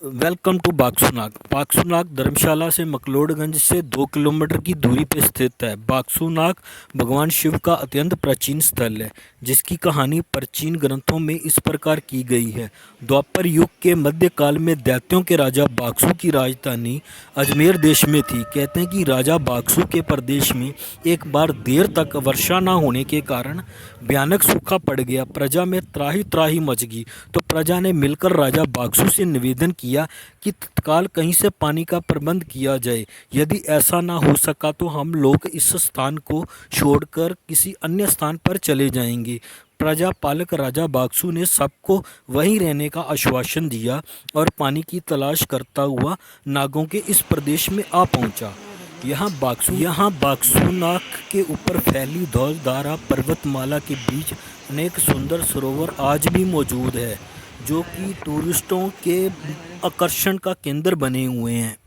Welcome to बाक्सूनाग। बाक्सूनाग धर्मशाला से मकलोडगंज से 2 kilometre की दूरी पर स्थित है। बाक्सूनाग भगवान शिव का अत्यंत प्राचीन स्थल है, जिसकी कहानी प्राचीन ग्रंथों में इस प्रकार की गई है। द्वापर युग के मध्यकाल में दैत्यों के राजा बाक्सू की राजधानी अजमेर देश में थी। कहते हैं कि राजा बाक्सू के प्रदेश में एक बार देर तक वर्षा न होने के कारण भयानक सूखा पड़ गया। प्रजा में त्राही त्राही मच गई, तो प्रजा ने मिलकर राजा बाक्सू से निवेदन किया कि तत्काल कहीं से पानी का प्रबंध किया जाए। यदि ऐसा ना हो सका तो हम लोग इस स्थान को छोड़कर किसी अन्य स्थान पर चले जाएंगे। प्रजा पालक राजा बाक्सू ने सबको वहीं रहने का आश्वासन दिया और पानी की तलाश करता हुआ नागों के इस प्रदेश में आ पहुंचा। यहाँ बाक्सूनाग के ऊपर फैली धौलधारा पर्वतमाला के बीच अनेक सुंदर सरोवर आज भी मौजूद है, जो कि टूरिस्टों के आकर्षण का केंद्र बने हुए हैं।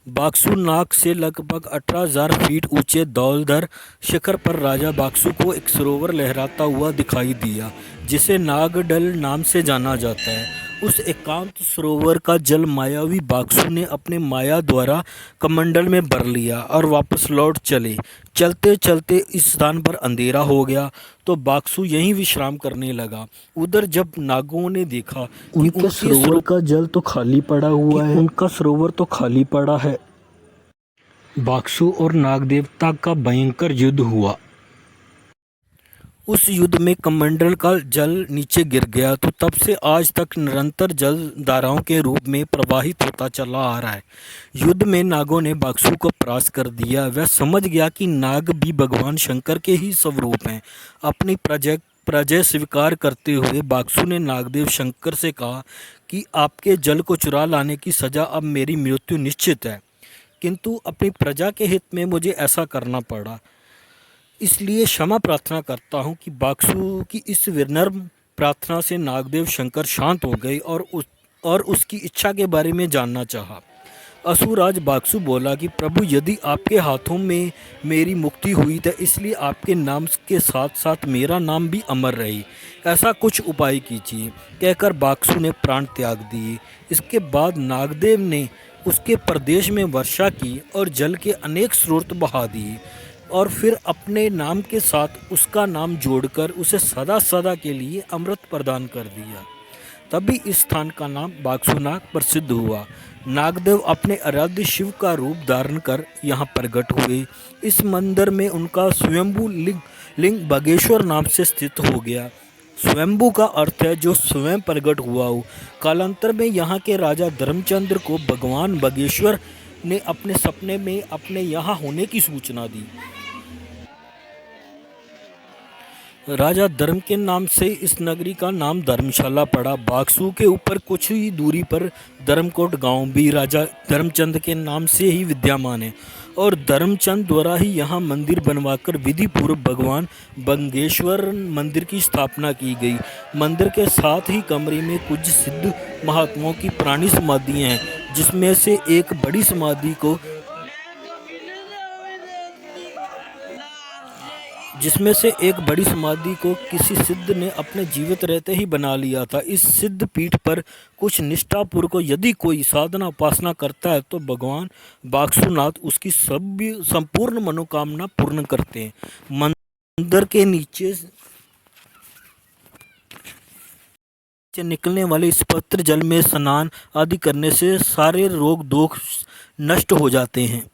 बाक्सूनाग से लगभग 18,000 फीट ऊंचे धौलधर शिखर पर राजा बाक्सू को एक सरोवर लहराता हुआ दिखाई दिया, जिसे नागडल नाम से जाना जाता है। उस एकांत सरोवर का जल मायावी बाक्सू ने अपने माया द्वारा कमंडल में भर लिया और वापस लौट चले। चलते चलते इस स्थान पर अंधेरा हो गया, तो बाक्सू यहीं विश्राम करने लगा। उधर जब नागों ने देखा कि उनके सरोवर का जल तो खाली पड़ा हुआ है, उनका सरोवर तो खाली पड़ा है, बाक्सू और नागदेवता का भयंकर युद्ध हुआ। उस युद्ध में कमंडल का जल नीचे गिर गया, तो तब से आज तक निरंतर जल धाराओं के रूप में प्रवाहित होता चला आ रहा है। युद्ध में नागों ने बाक्सू को परास्त कर दिया। वह समझ गया कि नाग भी भगवान शंकर के ही स्वरूप हैं। अपनी पराजय स्वीकार करते हुए बाक्सू ने नागदेव शंकर से कहा कि आपके जल को चुरा लाने की सज़ा अब मेरी मृत्यु निश्चित है, किंतु अपनी प्रजा के हित में मुझे ऐसा करना पड़ा, इसलिए क्षमा प्रार्थना करता हूँ। कि बाक्सू की इस विनम्र प्रार्थना से नागदेव शंकर शांत हो गए और उसकी इच्छा के बारे में जानना चाहा। असुरराज बाक्सू बोला कि प्रभु, यदि आपके हाथों में मेरी मुक्ति हुई तो इसलिए आपके नाम के साथ साथ मेरा नाम भी अमर रहे, ऐसा कुछ उपाय कीजिए। कहकर बाक्सू ने प्राण त्याग दिए। इसके बाद नागदेव ने उसके प्रदेश में वर्षा की और जल के अनेक स्रोत बहा दिए, और फिर अपने नाम के साथ उसका नाम जोड़कर उसे सदा सदा के लिए अमृत प्रदान कर दिया। तभी इस स्थान का नाम बाक्सूनाग प्रसिद्ध हुआ। नागदेव अपने आराध्य शिव का रूप धारण कर यहाँ प्रकट हुए। इस मंदिर में उनका स्वयंभू लिंग बागेश्वर नाम से स्थित हो गया। स्वयंभू का अर्थ है जो स्वयं प्रकट हुआ हो। कालांतर में यहाँ के राजा धर्मचंद्र को भगवान बागेश्वर ने अपने सपने में अपने यहाँ होने की सूचना दी। राजा धर्म के नाम से इस नगरी का नाम धर्मशाला पड़ा। बाक्सू के ऊपर कुछ ही दूरी पर धर्मकोट गांव भी राजा धर्मचंद के नाम से ही विद्यमान है, और धर्मचंद द्वारा ही यहाँ मंदिर बनवाकर विधि पूर्व भगवान बंगेश्वर मंदिर की स्थापना की गई। मंदिर के साथ ही कमरे में कुछ सिद्ध महात्माओं की पुरानी समाधियाँ हैं, जिसमें से एक बड़ी समाधि को किसी सिद्ध ने अपने जीवित रहते ही बना लिया था। इस सिद्ध पीठ पर कुछ निष्ठापूर्वक यदि कोई साधना उपासना करता है तो भगवान बाक्सूनाथ उसकी सभी संपूर्ण मनोकामना पूर्ण करते हैं। मंदिर के नीचे निकलने वाले इस पवित्र जल में स्नान आदि करने से सारे रोग दोष नष्ट हो जाते हैं।